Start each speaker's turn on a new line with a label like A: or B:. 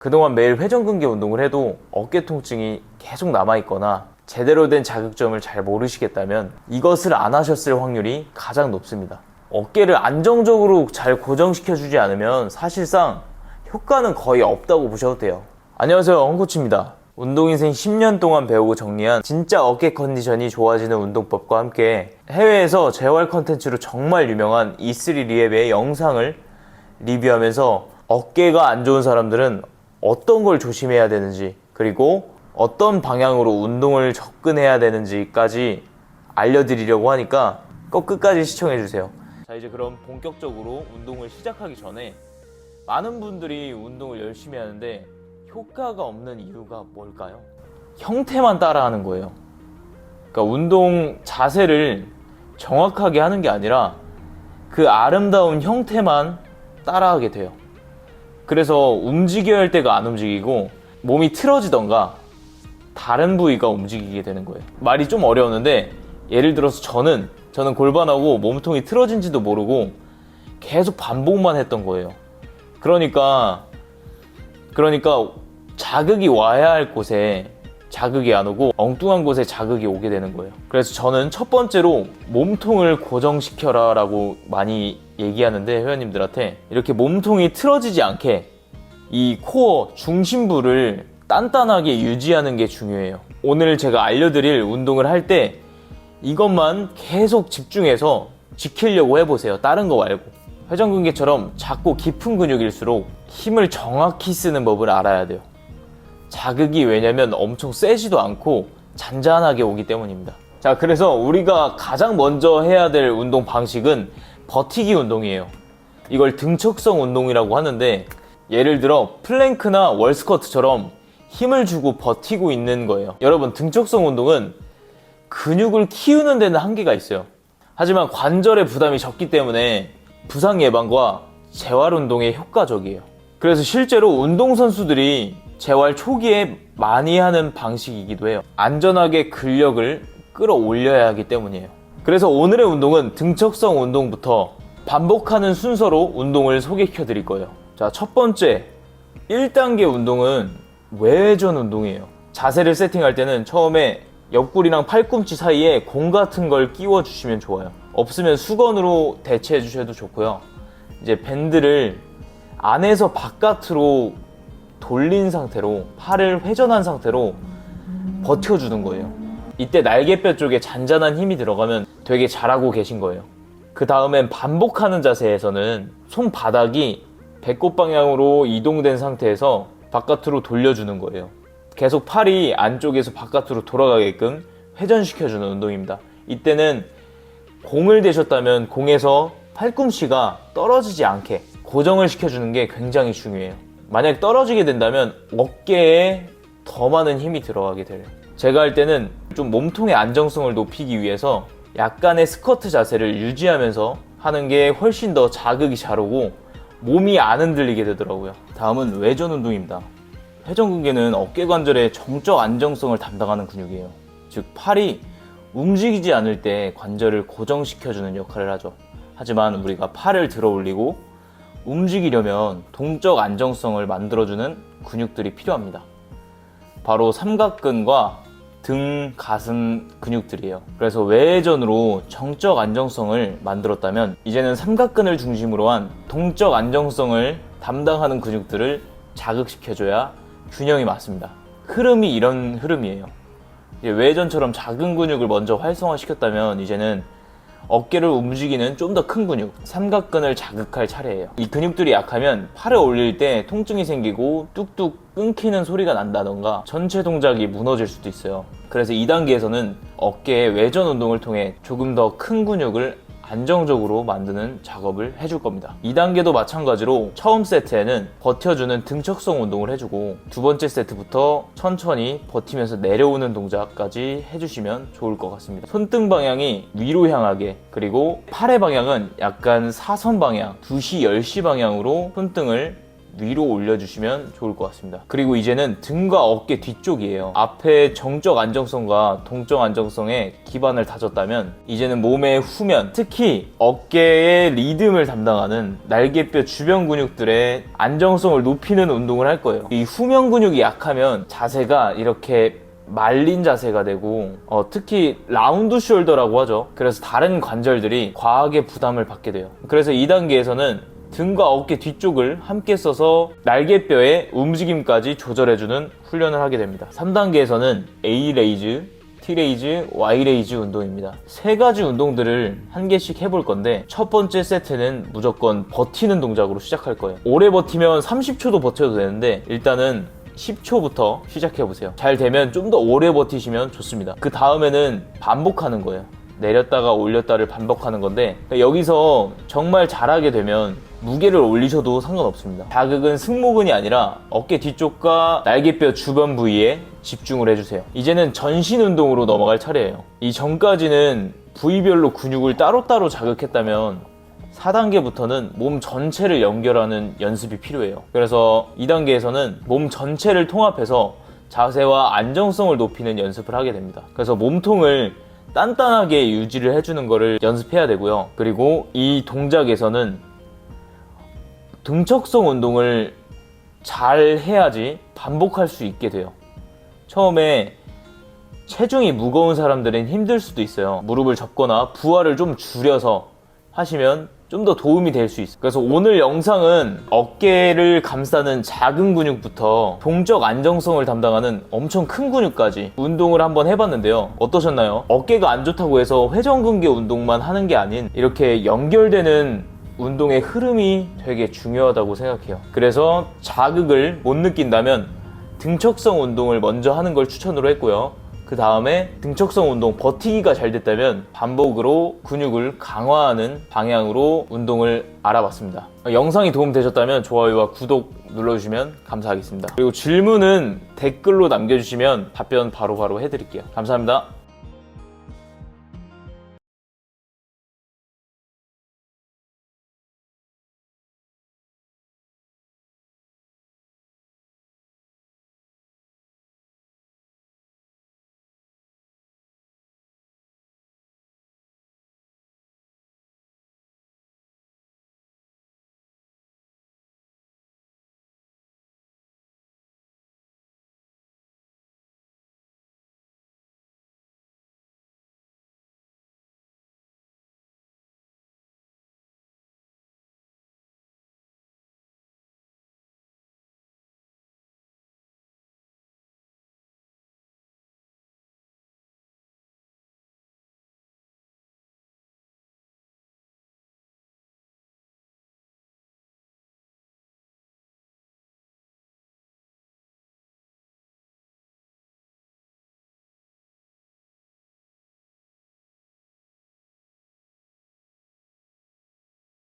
A: 그동안 매일 회전근개 운동을 해도 어깨 통증이 계속 남아있거나 제대로 된 자극점을 잘 모르시겠다면 이것을 안 하셨을 확률이 가장 높습니다. 어깨를 안정적으로 잘 고정시켜주지 않으면 사실상 효과는 거의 없다고 보셔도 돼요. 안녕하세요, 헝코치입니다. 운동인생 10년 동안 배우고 정리한 진짜 어깨 컨디션이 좋아지는 운동법과 함께 해외에서 재활 컨텐츠로 정말 유명한 E3 리헵의 영상을 리뷰하면서 어깨가 안 좋은 사람들은 어떤 걸 조심해야 되는지, 그리고 어떤 방향으로 운동을 접근해야 되는지까지 알려드리려고 하니까 꼭 끝까지 시청해주세요. 자, 이제 그럼 본격적으로 운동을 시작하기 전에 많은 분들이 운동을 열심히 하는데 효과가 없는 이유가 뭘까요? 형태만 따라하는 거예요. 그러니까 운동 자세를 정확하게 하는 게 아니라 그 아름다운 형태만 따라하게 돼요. 그래서 움직여야 할 때가 안 움직이고 몸이 틀어지던가 다른 부위가 움직이게 되는 거예요. 말이 좀 어려웠는데, 예를 들어서 저는 골반하고 몸통이 틀어진지도 모르고 계속 반복만 했던 거예요. 그러니까 자극이 와야 할 곳에 자극이 안 오고 엉뚱한 곳에 자극이 오게 되는 거예요. 그래서 저는 첫 번째로 몸통을 고정시켜라 라고 많이 얘기하는데, 회원님들한테 이렇게 몸통이 틀어지지 않게 이 코어 중심부를 단단하게 유지하는 게 중요해요. 오늘 제가 알려드릴 운동을 할 때 이것만 계속 집중해서 지키려고 해보세요. 다른 거 말고. 회전근개처럼 작고 깊은 근육일수록 힘을 정확히 쓰는 법을 알아야 돼요. 자극이 왜냐면 엄청 세지도 않고 잔잔하게 오기 때문입니다. 자, 그래서 우리가 가장 먼저 해야 될 운동 방식은 버티기 운동이에요. 이걸 등척성 운동이라고 하는데, 예를 들어 플랭크나 월스쿼트처럼 힘을 주고 버티고 있는 거예요. 여러분, 등척성 운동은 근육을 키우는 데는 한계가 있어요. 하지만 관절의 부담이 적기 때문에 부상 예방과 재활 운동에 효과적이에요. 그래서 실제로 운동선수들이 재활 초기에 많이 하는 방식이기도 해요. 안전하게 근력을 끌어올려야 하기 때문이에요. 그래서 오늘의 운동은 등척성 운동부터 반복하는 순서로 운동을 소개시켜 드릴 거예요. 자, 첫 번째 1단계 운동은 외회전 운동이에요. 자세를 세팅할 때는 처음에 옆구리랑 팔꿈치 사이에 공 같은 걸 끼워 주시면 좋아요. 없으면 수건으로 대체해 주셔도 좋고요. 이제 밴드를 안에서 바깥으로 돌린 상태로 팔을 회전한 상태로 버텨주는 거예요. 이때 날개뼈 쪽에 잔잔한 힘이 들어가면 되게 잘하고 계신 거예요. 그 다음엔 반복하는 자세에서는 손바닥이 배꼽 방향으로 이동된 상태에서 바깥으로 돌려주는 거예요. 계속 팔이 안쪽에서 바깥으로 돌아가게끔 회전시켜주는 운동입니다. 이때는 공을 대셨다면 공에서 팔꿈치가 떨어지지 않게 고정을 시켜주는 게 굉장히 중요해요. 만약 떨어지게 된다면 어깨에 더 많은 힘이 들어가게 돼요. 제가 할 때는 좀 몸통의 안정성을 높이기 위해서 약간의 스쿼트 자세를 유지하면서 하는 게 훨씬 더 자극이 잘 오고 몸이 안 흔들리게 되더라고요. 다음은 외전 운동입니다. 회전근개는 어깨 관절의 정적 안정성을 담당하는 근육이에요. 즉, 팔이 움직이지 않을 때 관절을 고정시켜주는 역할을 하죠. 하지만 우리가 팔을 들어 올리고 움직이려면 동적 안정성을 만들어주는 근육들이 필요합니다. 바로 삼각근과 등, 가슴 근육들이에요. 그래서 외회전으로 정적 안정성을 만들었다면 이제는 삼각근을 중심으로 한 동적 안정성을 담당하는 근육들을 자극시켜줘야 균형이 맞습니다. 흐름이 이런 흐름이에요. 외회전처럼 작은 근육을 먼저 활성화시켰다면 이제는 어깨를 움직이는 좀 더 큰 근육, 삼각근을 자극할 차례예요. 이 근육들이 약하면 팔을 올릴 때 통증이 생기고 뚝뚝 끊기는 소리가 난다던가 전체 동작이 무너질 수도 있어요. 그래서 2단계에서는 어깨의 외전 운동을 통해 조금 더 큰 근육을 안정적으로 만드는 작업을 해줄 겁니다. 2단계도 마찬가지로 처음 세트에는 버텨주는 등척성 운동을 해주고 두 번째 세트부터 천천히 버티면서 내려오는 동작까지 해주시면 좋을 것 같습니다. 손등 방향이 위로 향하게, 그리고 팔의 방향은 약간 사선 방향, 2시, 10시 방향으로 손등을 위로 올려주시면 좋을 것 같습니다. 그리고 이제는 등과 어깨 뒤쪽이에요. 앞에 정적 안정성과 동적 안정성에 기반을 다졌다면 이제는 몸의 후면, 특히 어깨의 리듬을 담당하는 날개뼈 주변 근육들의 안정성을 높이는 운동을 할 거예요. 이 후면 근육이 약하면 자세가 이렇게 말린 자세가 되고 특히 라운드 숄더라고 하죠. 그래서 다른 관절들이 과하게 부담을 받게 돼요. 그래서 2단계에서는 등과 어깨 뒤쪽을 함께 써서 날개뼈의 움직임까지 조절해주는 훈련을 하게 됩니다. 3단계에서는 A 레이즈, T 레이즈, Y 레이즈 운동입니다. 세 가지 운동들을 한 개씩 해볼 건데 첫 번째 세트는 무조건 버티는 동작으로 시작할 거예요. 오래 버티면 30초도 버텨도 되는데 일단은 10초부터 시작해보세요. 잘 되면 좀 더 오래 버티시면 좋습니다. 그 다음에는 반복하는 거예요. 내렸다가 올렸다를 반복하는 건데 여기서 정말 잘하게 되면 무게를 올리셔도 상관없습니다. 자극은 승모근이 아니라 어깨 뒤쪽과 날개뼈 주변 부위에 집중을 해주세요. 이제는 전신 운동으로 넘어갈 차례예요. 이 전까지는 부위별로 근육을 따로따로 자극했다면 4단계부터는 몸 전체를 연결하는 연습이 필요해요. 그래서 2단계에서는 몸 전체를 통합해서 자세와 안정성을 높이는 연습을 하게 됩니다. 그래서 몸통을 단단하게 유지를 해주는 거를 연습해야 되고요. 그리고 이 동작에서는 등척성 운동을 잘 해야지 반복할 수 있게 돼요. 처음에 체중이 무거운 사람들은 힘들 수도 있어요. 무릎을 접거나 부하를 좀 줄여서 하시면 좀 더 도움이 될 수 있어요. 그래서 오늘 영상은 어깨를 감싸는 작은 근육부터 동적 안정성을 담당하는 엄청 큰 근육까지 운동을 한번 해봤는데요. 어떠셨나요? 어깨가 안 좋다고 해서 회전근개 운동만 하는 게 아닌 이렇게 연결되는 운동의 흐름이 되게 중요하다고 생각해요. 그래서 자극을 못 느낀다면 등척성 운동을 먼저 하는 걸 추천으로 했고요. 그 다음에 등척성 운동 버티기가 잘 됐다면 반복으로 근육을 강화하는 방향으로 운동을 알아봤습니다. 영상이 도움되셨다면 좋아요와 구독 눌러주시면 감사하겠습니다. 그리고 질문은 댓글로 남겨주시면 답변 바로바로 해드릴게요. 감사합니다.